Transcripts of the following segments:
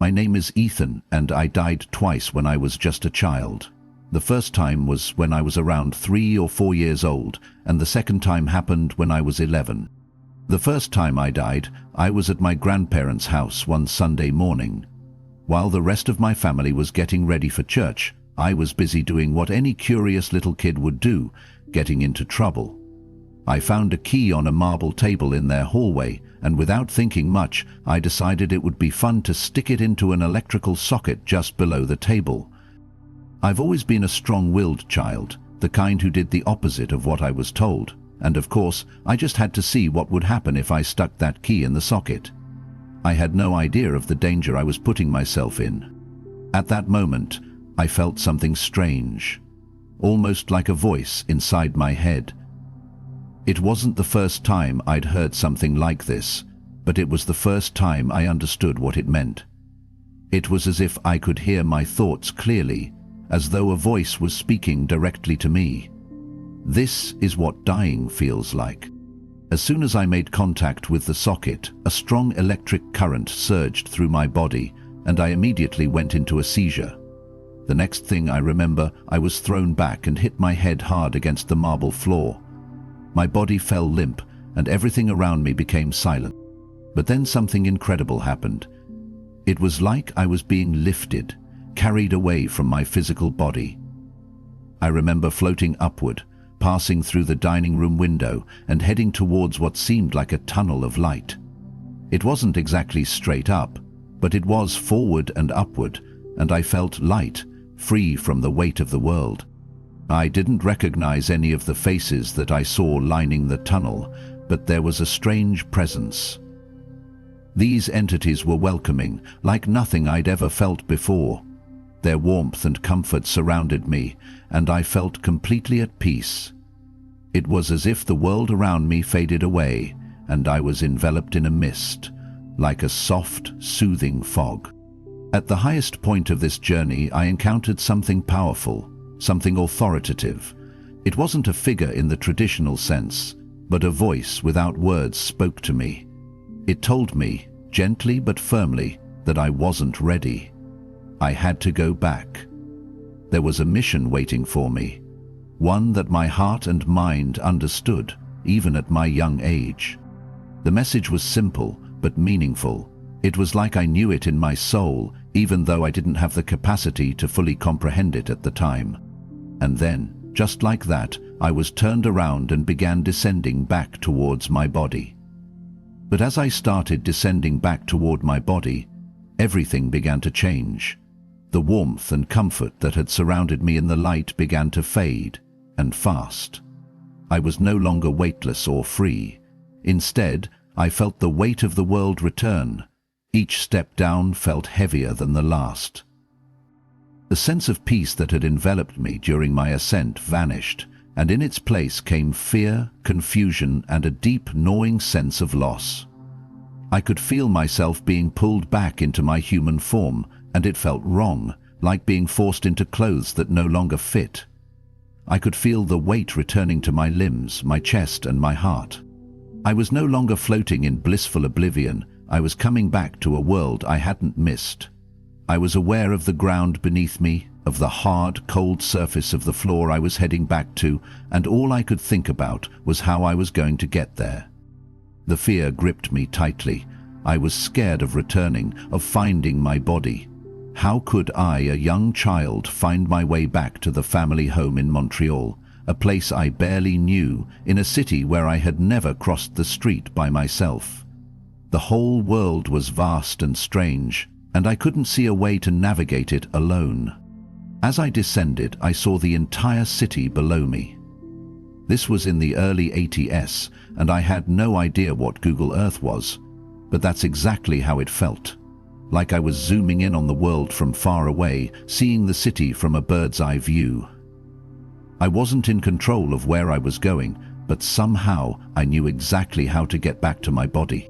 My name is Ethan, and I died twice when I was just a child. The first time was when I was around 3 or 4 years old, and the second time happened when I was 11. The first time I died, I was at my grandparents' house one Sunday morning. While the rest of my family was getting ready for church, I was busy doing what any curious little kid would do, getting into trouble. I found a key on a marble table in their hallway, and without thinking much, I decided it would be fun to stick it into an electrical socket just below the table. I've always been a strong-willed child, the kind who did the opposite of what I was told, and of course, I just had to see what would happen if I stuck that key in the socket. I had no idea of the danger I was putting myself in. At that moment, I felt something strange, almost like a voice inside my head. It wasn't the first time I'd heard something like this, but it was the first time I understood what it meant. It was as if I could hear my thoughts clearly, as though a voice was speaking directly to me. This is what dying feels like. As soon as I made contact with the socket, a strong electric current surged through my body, and I immediately went into a seizure. The next thing I remember, I was thrown back and hit my head hard against the marble floor. My body fell limp, and everything around me became silent. But then something incredible happened. It was like I was being lifted, carried away from my physical body. I remember floating upward, passing through the dining room window and heading towards what seemed like a tunnel of light. It wasn't exactly straight up, but it was forward and upward, and I felt light, free from the weight of the world. I didn't recognize any of the faces that I saw lining the tunnel, but there was a strange presence. These entities were welcoming, like nothing I'd ever felt before. Their warmth and comfort surrounded me, and I felt completely at peace. It was as if the world around me faded away, and I was enveloped in a mist, like a soft, soothing fog. At the highest point of this journey, I encountered something powerful, something authoritative. It wasn't a figure in the traditional sense, but a voice without words spoke to me. It told me, gently but firmly, that I wasn't ready. I had to go back. There was a mission waiting for me, one that my heart and mind understood, even at my young age. The message was simple but meaningful. It was like I knew it in my soul, even though I didn't have the capacity to fully comprehend it at the time. And then, just like that, I was turned around and began descending back towards my body. But as I started descending back toward my body, everything began to change. The warmth and comfort that had surrounded me in the light began to fade, and fast. I was no longer weightless or free. Instead, I felt the weight of the world return. Each step down felt heavier than the last. The sense of peace that had enveloped me during my ascent vanished, and in its place came fear, confusion, and a deep, gnawing sense of loss. I could feel myself being pulled back into my human form, and it felt wrong, like being forced into clothes that no longer fit. I could feel the weight returning to my limbs, my chest, and my heart. I was no longer floating in blissful oblivion. I was coming back to a world I hadn't missed. I was aware of the ground beneath me, of the hard, cold surface of the floor I was heading back to, and all I could think about was how I was going to get there. The fear gripped me tightly. I was scared of returning, of finding my body. How could I, a young child, find my way back to the family home in Montreal, a place I barely knew, in a city where I had never crossed the street by myself? The whole world was vast and strange, and I couldn't see a way to navigate it alone. As I descended, I saw the entire city below me. This was in the early NDEs, and I had no idea what Google Earth was, but that's exactly how it felt. Like I was zooming in on the world from far away, seeing the city from a bird's-eye view. I wasn't in control of where I was going, but somehow I knew exactly how to get back to my body.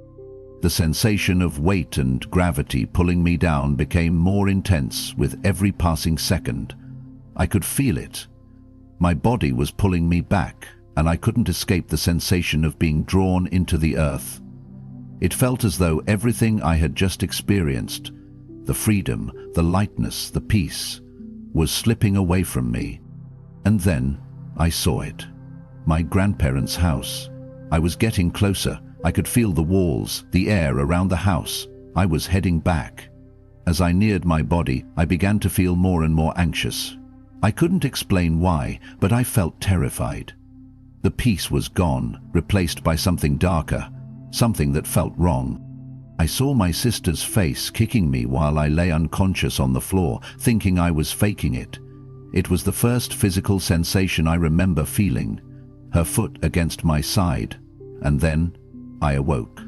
The sensation of weight and gravity pulling me down became more intense with every passing second. I could feel it. My body was pulling me back, and I couldn't escape the sensation of being drawn into the earth. It felt as though everything I had just experienced, the freedom, the lightness, the peace, was slipping away from me. And then I saw it. My grandparents' house. I was getting closer. I could feel the walls, the air around the house. I was heading back. As I neared my body, I began to feel more and more anxious. I couldn't explain why, but I felt terrified. The peace was gone, replaced by something darker, something that felt wrong. I saw my sister's face kicking me while I lay unconscious on the floor, thinking I was faking it. It was the first physical sensation I remember feeling, her foot against my side, and then I awoke.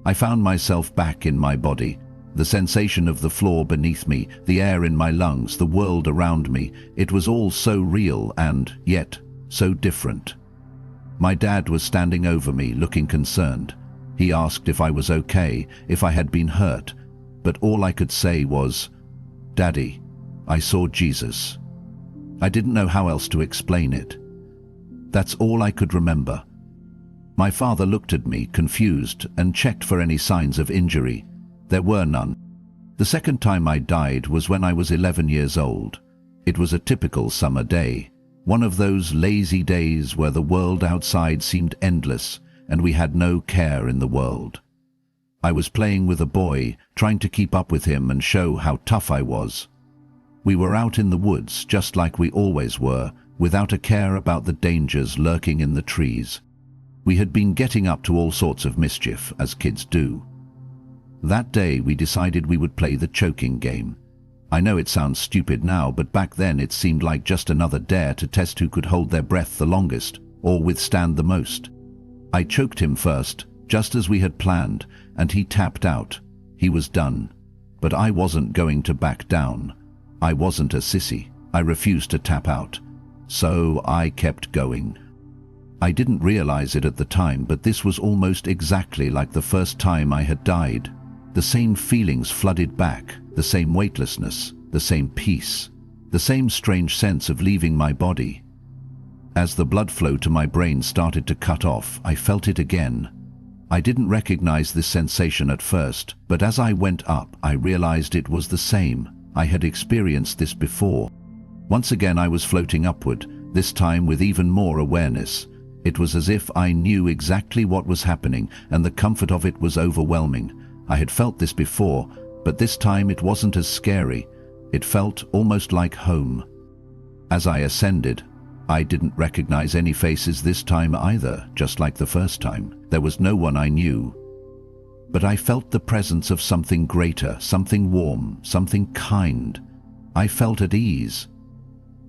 I found myself back in my body. The sensation of the floor beneath me, the air in my lungs, the world around me, it was all so real and, yet, so different. My dad was standing over me, looking concerned. He asked if I was okay, if I had been hurt, but all I could say was, "Daddy, I saw Jesus." I didn't know how else to explain it. That's all I could remember. My father looked at me, confused, and checked for any signs of injury. There were none. The second time I died was when I was 11 years old. It was a typical summer day, one of those lazy days where the world outside seemed endless and we had no care in the world. I was playing with a boy, trying to keep up with him and show how tough I was. We were out in the woods, just like we always were, without a care about the dangers lurking in the trees. We had been getting up to all sorts of mischief, as kids do. That day we decided we would play the choking game. I know it sounds stupid now, but back then it seemed like just another dare to test who could hold their breath the longest, or withstand the most. I choked him first, just as we had planned, and he tapped out. He was done. But I wasn't going to back down. I wasn't a sissy. I refused to tap out. So I kept going. I didn't realize it at the time, but this was almost exactly like the first time I had died. The same feelings flooded back, the same weightlessness, the same peace, the same strange sense of leaving my body. As the blood flow to my brain started to cut off, I felt it again. I didn't recognize this sensation at first, but as I went up, I realized it was the same. I had experienced this before. Once again I was floating upward, this time with even more awareness. It was as if I knew exactly what was happening, and the comfort of it was overwhelming. I had felt this before, but this time it wasn't as scary. It felt almost like home. As I ascended, I didn't recognize any faces this time either, just like the first time. There was no one I knew. But I felt the presence of something greater, something warm, something kind. I felt at ease.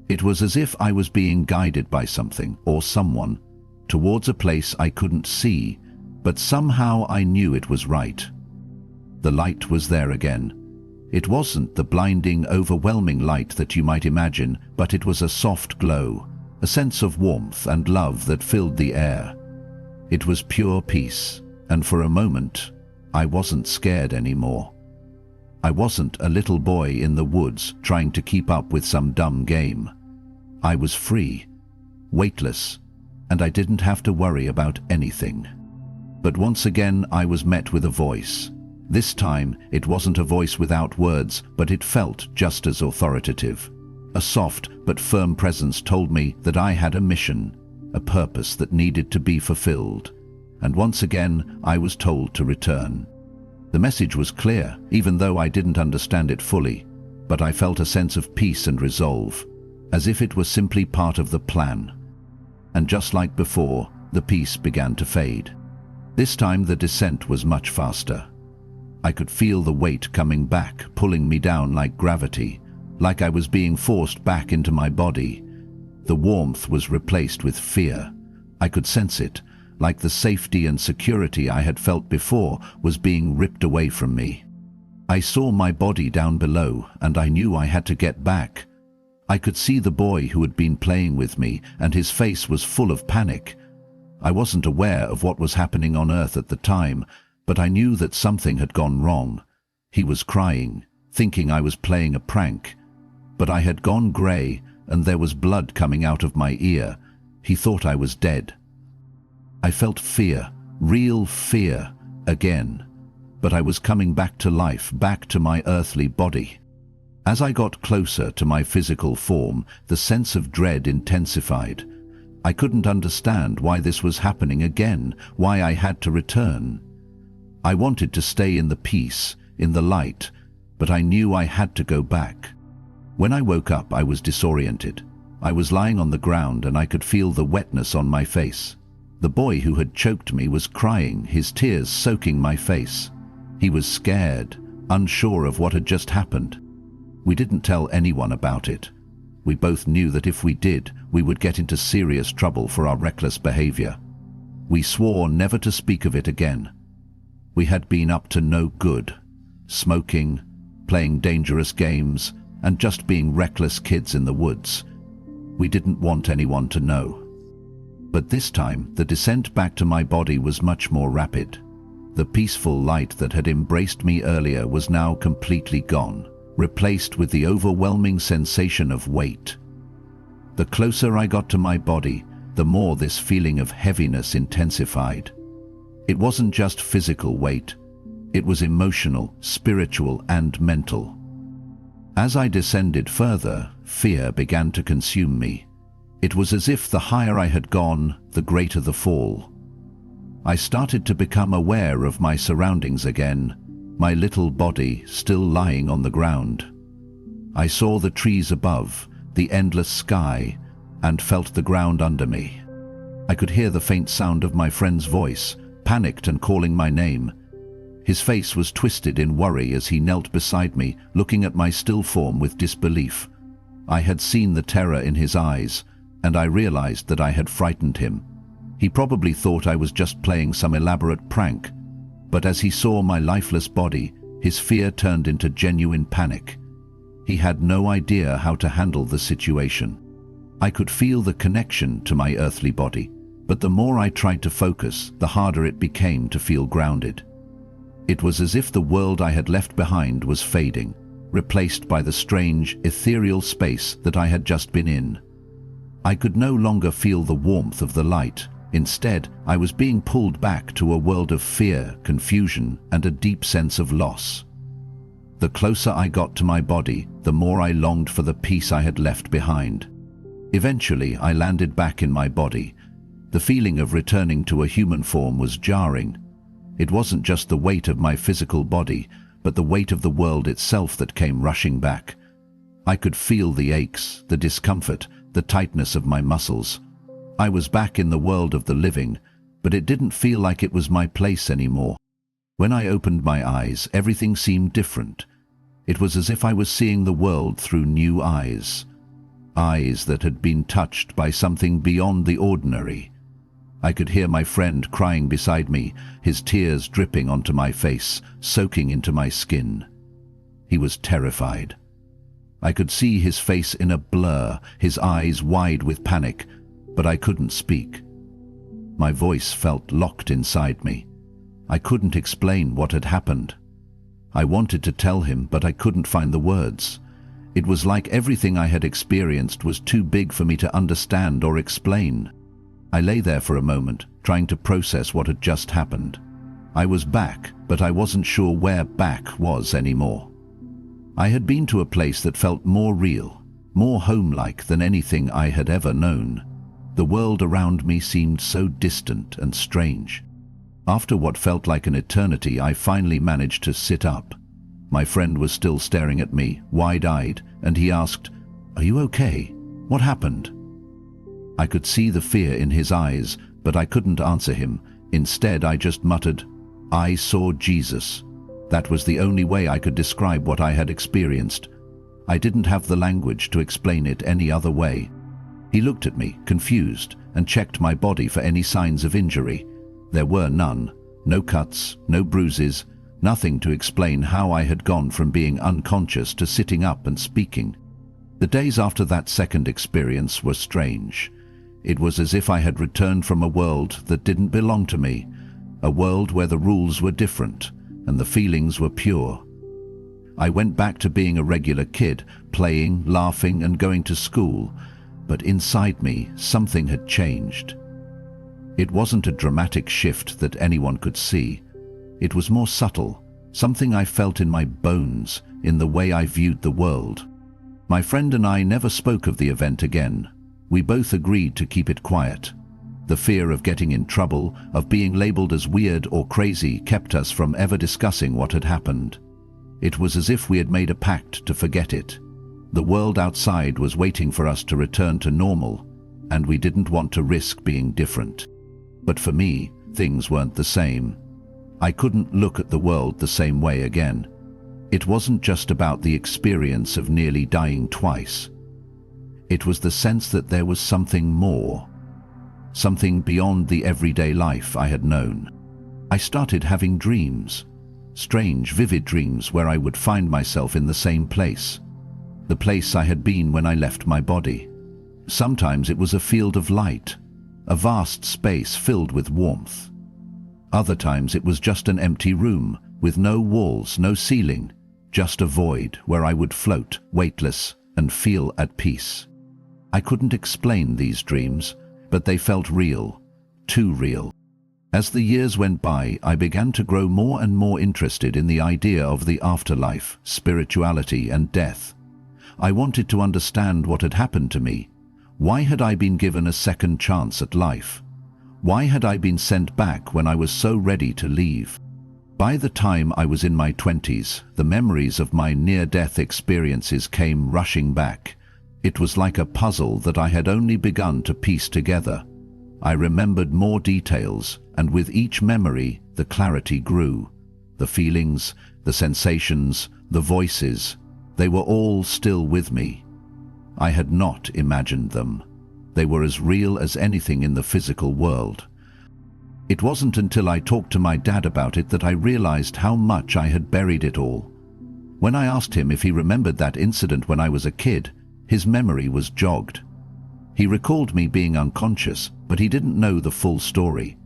It was as if I was being guided by something, or someone, towards a place I couldn't see, but somehow I knew it was right. The light was there again. It wasn't the blinding, overwhelming light that you might imagine, but it was a soft glow, a sense of warmth and love that filled the air. It was pure peace, and for a moment, I wasn't scared anymore. I wasn't a little boy in the woods trying to keep up with some dumb game. I was free, weightless, and I didn't have to worry about anything. But once again, I was met with a voice. This time, it wasn't a voice without words, but it felt just as authoritative. A soft but firm presence told me that I had a mission, a purpose that needed to be fulfilled. And once again, I was told to return. The message was clear, even though I didn't understand it fully, but I felt a sense of peace and resolve, as if it was simply part of the plan. And just like before, the peace began to fade. This time the descent was much faster. I could feel the weight coming back, pulling me down like gravity, like I was being forced back into my body. The warmth was replaced with fear. I could sense it, like the safety and security I had felt before was being ripped away from me. I saw my body down below, and I knew I had to get back. I could see the boy who had been playing with me, and his face was full of panic. I wasn't aware of what was happening on Earth at the time, but I knew that something had gone wrong. He was crying, thinking I was playing a prank. But I had gone grey, and there was blood coming out of my ear. He thought I was dead. I felt fear, real fear, again. but I was coming back to life, back to my earthly body. As I got closer to my physical form, the sense of dread intensified. I couldn't understand why this was happening again, why I had to return. I wanted to stay in the peace, in the light, but I knew I had to go back. When I woke up, I was disoriented. I was lying on the ground and I could feel the wetness on my face. The boy who had choked me was crying, his tears soaking my face. He was scared, unsure of what had just happened. We didn't tell anyone about it. We both knew that if we did, we would get into serious trouble for our reckless behavior. We swore never to speak of it again. We had been up to no good, smoking, playing dangerous games, and just being reckless kids in the woods. We didn't want anyone to know. But this time, the descent back to my body was much more rapid. The peaceful light that had embraced me earlier was now completely gone, replaced with the overwhelming sensation of weight. The closer I got to my body, the more this feeling of heaviness intensified. It wasn't just physical weight. It was emotional, spiritual, and mental. As I descended further, fear began to consume me. It was as if the higher I had gone, the greater the fall. I started to become aware of my surroundings again, my little body still lying on the ground. I saw the trees above, the endless sky, and felt the ground under me. I could hear the faint sound of my friend's voice, panicked and calling my name. His face was twisted in worry as he knelt beside me, looking at my still form with disbelief. I had seen the terror in his eyes, and I realized that I had frightened him. He probably thought I was just playing some elaborate prank, but as he saw my lifeless body, his fear turned into genuine panic. He had no idea how to handle the situation. I could feel the connection to my earthly body, but the more I tried to focus, the harder it became to feel grounded. It was as if the world I had left behind was fading, replaced by the strange, ethereal space that I had just been in. I could no longer feel the warmth of the light. Instead, I was being pulled back to a world of fear, confusion, and a deep sense of loss. The closer I got to my body, the more I longed for the peace I had left behind. Eventually, I landed back in my body. The feeling of returning to a human form was jarring. It wasn't just the weight of my physical body, but the weight of the world itself that came rushing back. I could feel the aches, the discomfort, the tightness of my muscles. I was back in the world of the living, but it didn't feel like it was my place anymore. When I opened my eyes, everything seemed different. It was as if I was seeing the world through new eyes. Eyes that had been touched by something beyond the ordinary. I could hear my friend crying beside me, his tears dripping onto my face, soaking into my skin. He was terrified. I could see his face in a blur, his eyes wide with panic, but I couldn't speak. My voice felt locked inside me. I couldn't explain what had happened. I wanted to tell him, but I couldn't find the words. It was like everything I had experienced was too big for me to understand or explain. I lay there for a moment, trying to process what had just happened. I was back, but I wasn't sure where back was anymore. I had been to a place that felt more real, more home-like than anything I had ever known. The world around me seemed so distant and strange. After what felt like an eternity, I finally managed to sit up. My friend was still staring at me, wide-eyed, and he asked, "Are you okay? What happened?" I could see the fear in his eyes, but I couldn't answer him. Instead, I just muttered, "I saw Jesus." That was the only way I could describe what I had experienced. I didn't have the language to explain it any other way. He looked at me, confused, and checked my body for any signs of injury. There were none. No cuts, no bruises, nothing to explain how I had gone from being unconscious to sitting up and speaking. The days after that second experience were strange. It was as if I had returned from a world that didn't belong to me, a world where the rules were different and the feelings were pure. I went back to being a regular kid, playing, laughing, and going to school, but inside me something had changed. It wasn't a dramatic shift that anyone could see. It was more subtle, something I felt in my bones, in the way I viewed the world. My friend and I never spoke of the event again. We both agreed to keep it quiet. The fear of getting in trouble, of being labeled as weird or crazy, kept us from ever discussing what had happened. It was as if we had made a pact to forget it. The world outside was waiting for us to return to normal, and we didn't want to risk being different. But for me, things weren't the same. I couldn't look at the world the same way again. It wasn't just about the experience of nearly dying twice. It was the sense that there was something more. Something beyond the everyday life I had known. I started having dreams. Strange, vivid dreams where I would find myself in the same place. The place I had been when I left my body. Sometimes it was a field of light, a vast space filled with warmth. Other times it was just an empty room, with no walls, no ceiling, just a void where I would float, weightless, and feel at peace. I couldn't explain these dreams, but they felt real, too real. As the years went by, I began to grow more and more interested in the idea of the afterlife, spirituality, and death. I wanted to understand what had happened to me. Why had I been given a second chance at life? Why had I been sent back when I was so ready to leave? By the time I was in my 20s, the memories of my near-death experiences came rushing back. It was like a puzzle that I had only begun to piece together. I remembered more details, and with each memory, the clarity grew. The feelings, the sensations, the voices, they were all still with me. I had not imagined them. They were as real as anything in the physical world. It wasn't until I talked to my dad about it that I realized how much I had buried it all. When I asked him if he remembered that incident when I was a kid, his memory was jogged. He recalled me being unconscious, but he didn't know the full story.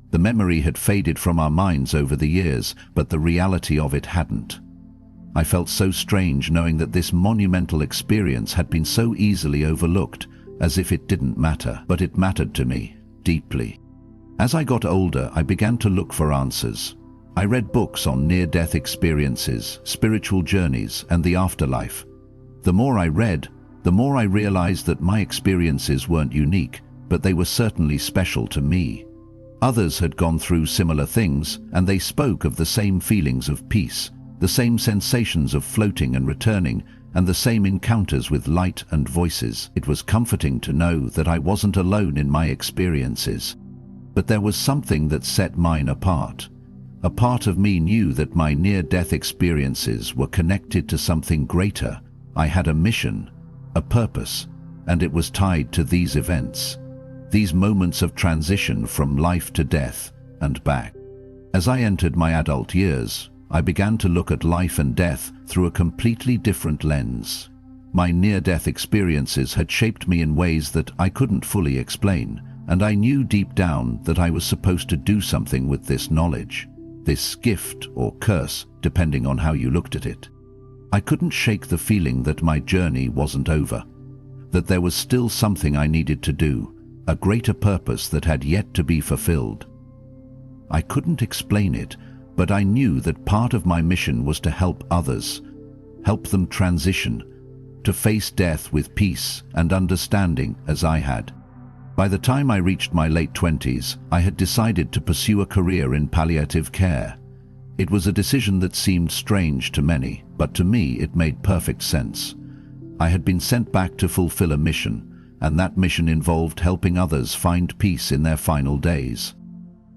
The memory had faded from our minds over the years, but the reality of it hadn't. I felt so strange knowing that this monumental experience had been so easily overlooked, as if it didn't matter, but it mattered to me, deeply. As I got older, I began to look for answers. I read books on near-death experiences, spiritual journeys, and the afterlife. The more I read, the more I realized that my experiences weren't unique, but they were certainly special to me. Others had gone through similar things, and they spoke of the same feelings of peace, the same sensations of floating and returning, and the same encounters with light and voices. It was comforting to know that I wasn't alone in my experiences. But there was something that set mine apart. A part of me knew that my near-death experiences were connected to something greater. I had a mission, a purpose, and it was tied to these events, these moments of transition from life to death and back. As I entered my adult years, I began to look at life and death through a completely different lens. My near-death experiences had shaped me in ways that I couldn't fully explain, and I knew deep down that I was supposed to do something with this knowledge, this gift or curse, depending on how you looked at it. I couldn't shake the feeling that my journey wasn't over, that there was still something I needed to do, a greater purpose that had yet to be fulfilled. I couldn't explain it, but I knew that part of my mission was to help others, help them transition, to face death with peace and understanding as I had. By the time I reached my late 20s, I had decided to pursue a career in palliative care. It was a decision that seemed strange to many, but to me it made perfect sense. I had been sent back to fulfill a mission, and that mission involved helping others find peace in their final days.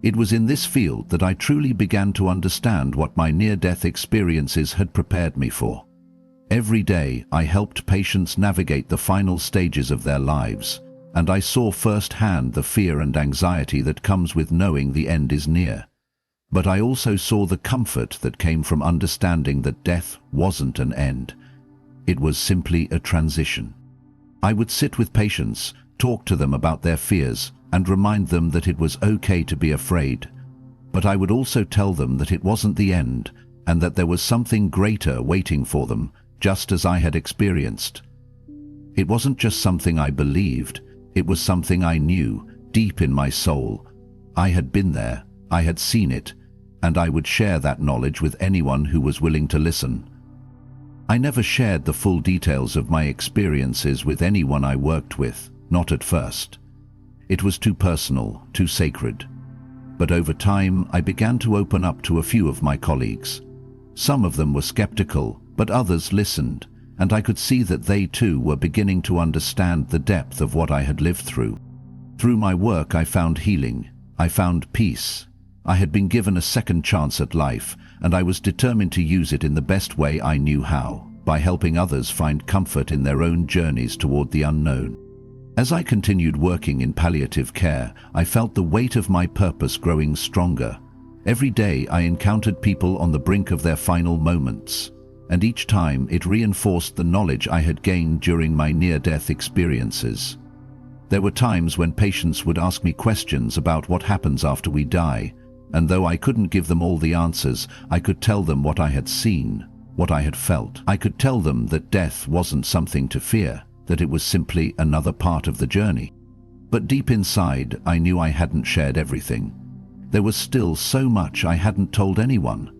It was in this field that I truly began to understand what my near-death experiences had prepared me for. Every day I helped patients navigate the final stages of their lives, and I saw firsthand the fear and anxiety that comes with knowing the end is near. But I also saw the comfort that came from understanding that death wasn't an end. It was simply a transition. I would sit with patients, talk to them about their fears, and remind them that it was okay to be afraid. But I would also tell them that it wasn't the end, and that there was something greater waiting for them, just as I had experienced. It wasn't just something I believed, it was something I knew, deep in my soul. I had been there, I had seen it, and I would share that knowledge with anyone who was willing to listen. I never shared the full details of my experiences with anyone I worked with, not at first. It was too personal, too sacred. But over time, I began to open up to a few of my colleagues. Some of them were skeptical, but others listened, and I could see that they too were beginning to understand the depth of what I had lived through. Through my work, I found healing. I found peace. I had been given a second chance at life, and I was determined to use it in the best way I knew how, by helping others find comfort in their own journeys toward the unknown. As I continued working in palliative care, I felt the weight of my purpose growing stronger. Every day I encountered people on the brink of their final moments, and each time it reinforced the knowledge I had gained during my near-death experiences. There were times when patients would ask me questions about what happens after we die, and though I couldn't give them all the answers, I could tell them what I had seen, what I had felt. I could tell them that death wasn't something to fear, that it was simply another part of the journey. But deep inside, I knew I hadn't shared everything. There was still so much I hadn't told anyone.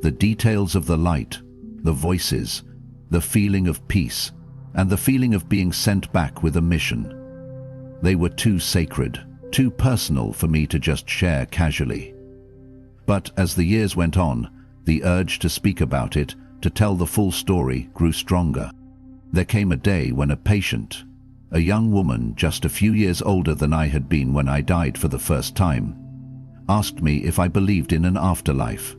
The details of the light, the voices, the feeling of peace, and the feeling of being sent back with a mission. They were too sacred, too personal for me to just share casually. But as the years went on, the urge to speak about it, to tell the full story, grew stronger. There came a day when a patient, a young woman just a few years older than I had been when I died for the first time, asked me if I believed in an afterlife.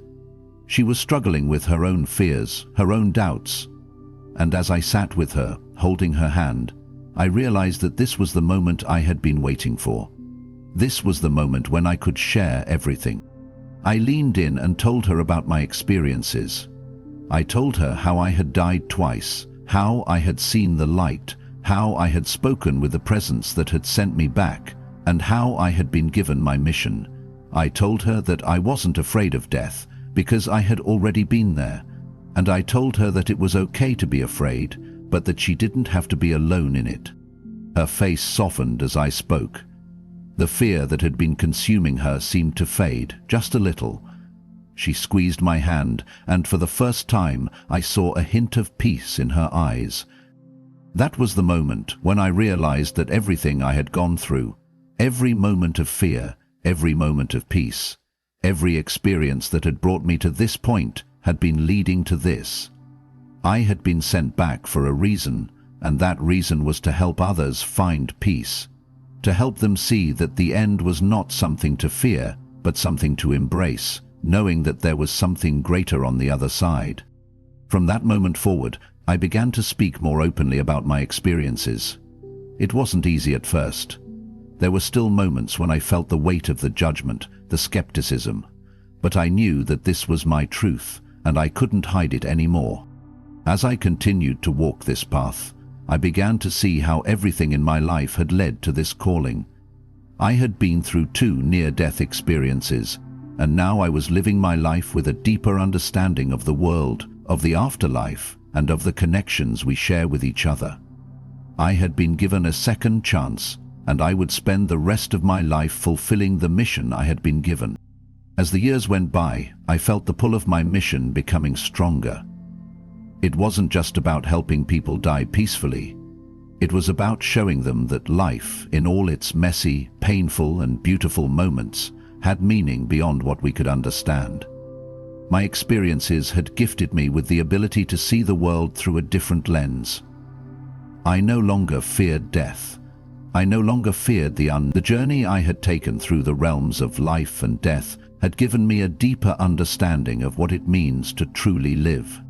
She was struggling with her own fears, her own doubts, and as I sat with her, holding her hand, I realized that this was the moment I had been waiting for. This was the moment when I could share everything. I leaned in and told her about my experiences. I told her how I had died twice, how I had seen the light, how I had spoken with the presence that had sent me back, and how I had been given my mission. I told her that I wasn't afraid of death, because I had already been there, and I told her that it was okay to be afraid, but that she didn't have to be alone in it. Her face softened as I spoke. The fear that had been consuming her seemed to fade, just a little. She squeezed my hand, and for the first time I saw a hint of peace in her eyes. That was the moment when I realized that everything I had gone through, every moment of fear, every moment of peace, every experience that had brought me to this point had been leading to this. I had been sent back for a reason, and that reason was to help others find peace, to help them see that the end was not something to fear, but something to embrace, knowing that there was something greater on the other side. From that moment forward, I began to speak more openly about my experiences. It wasn't easy at first. There were still moments when I felt the weight of the judgment, the skepticism, but I knew that this was my truth, and I couldn't hide it anymore. As I continued to walk this path, I began to see how everything in my life had led to this calling. I had been through 2 near-death experiences, and now I was living my life with a deeper understanding of the world, of the afterlife, and of the connections we share with each other. I had been given a second chance, and I would spend the rest of my life fulfilling the mission I had been given. As the years went by, I felt the pull of my mission becoming stronger. It wasn't just about helping people die peacefully. It was about showing them that life, in all its messy, painful, and beautiful moments, had meaning beyond what we could understand. My experiences had gifted me with the ability to see the world through a different lens. I no longer feared death. I no longer feared the journey I had taken through the realms of life and death had given me a deeper understanding of what it means to truly live.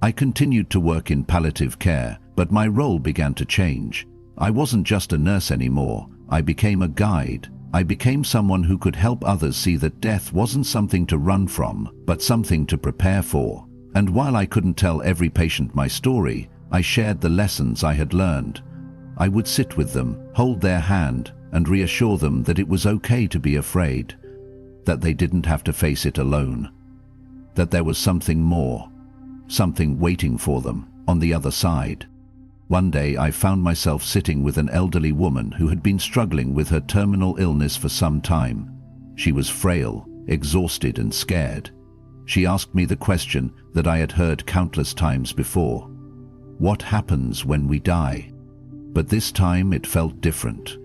I continued to work in palliative care, but my role began to change. I wasn't just a nurse anymore. I became a guide. I became someone who could help others see that death wasn't something to run from, but something to prepare for. And while I couldn't tell every patient my story, I shared the lessons I had learned. I would sit with them, hold their hand, and reassure them that it was okay to be afraid, that they didn't have to face it alone, that there was something more, something waiting for them on the other side. One day I found myself sitting with an elderly woman who had been struggling with her terminal illness for some time. She was frail, exhausted and scared. She asked me the question that I had heard countless times before. What happens when we die? But this time it felt different.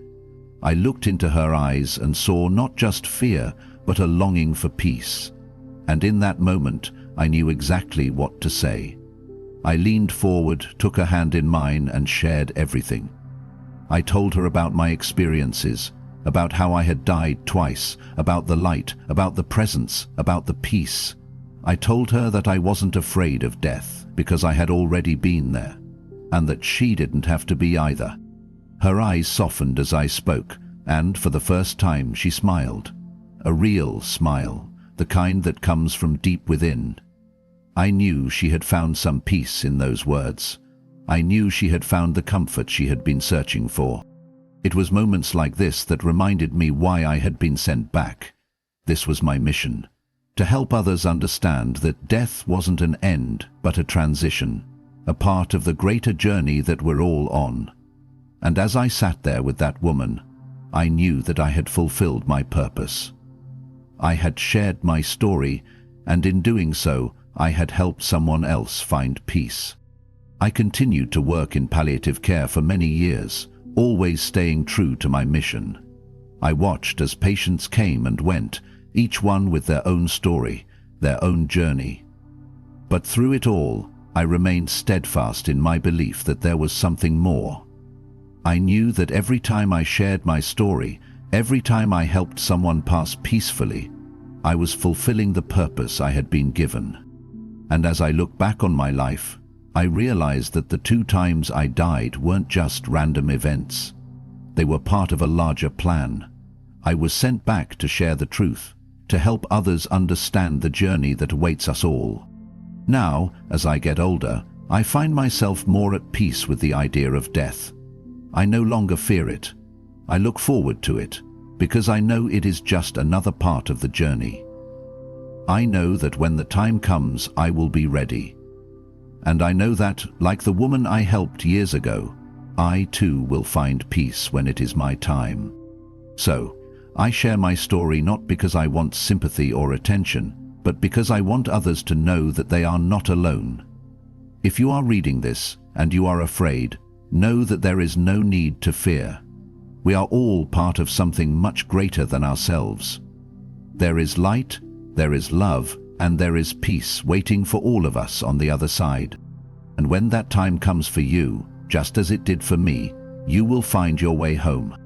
I looked into her eyes and saw not just fear, but a longing for peace. And in that moment, I knew exactly what to say. I leaned forward, took her hand in mine, and shared everything. I told her about my experiences, about how I had died twice, about the light, about the presence, about the peace. I told her that I wasn't afraid of death because I had already been there, and that she didn't have to be either. Her eyes softened as I spoke, and for the first time she smiled. A real smile, the kind that comes from deep within. I knew she had found some peace in those words. I knew she had found the comfort she had been searching for. It was moments like this that reminded me why I had been sent back. This was my mission, to help others understand that death wasn't an end, but a transition, a part of the greater journey that we're all on. And as I sat there with that woman, I knew that I had fulfilled my purpose. I had shared my story, and in doing so, I had helped someone else find peace. I continued to work in palliative care for many years, always staying true to my mission. I watched as patients came and went, each one with their own story, their own journey. But through it all, I remained steadfast in my belief that there was something more. I knew that every time I shared my story, every time I helped someone pass peacefully, I was fulfilling the purpose I had been given. And as I look back on my life, I realized that the 2 times I died weren't just random events. They were part of a larger plan. I was sent back to share the truth, to help others understand the journey that awaits us all. Now, as I get older, I find myself more at peace with the idea of death. I no longer fear it. I look forward to it, because I know it is just another part of the journey. I know that when the time comes, I will be ready. And I know that, like the woman I helped years ago, I too will find peace when it is my time. So, I share my story not because I want sympathy or attention, but because I want others to know that they are not alone. If you are reading this and you are afraid, know that there is no need to fear. We are all part of something much greater than ourselves. There is light, there is love, and there is peace waiting for all of us on the other side. And when that time comes for you, just as it did for me, you will find your way home.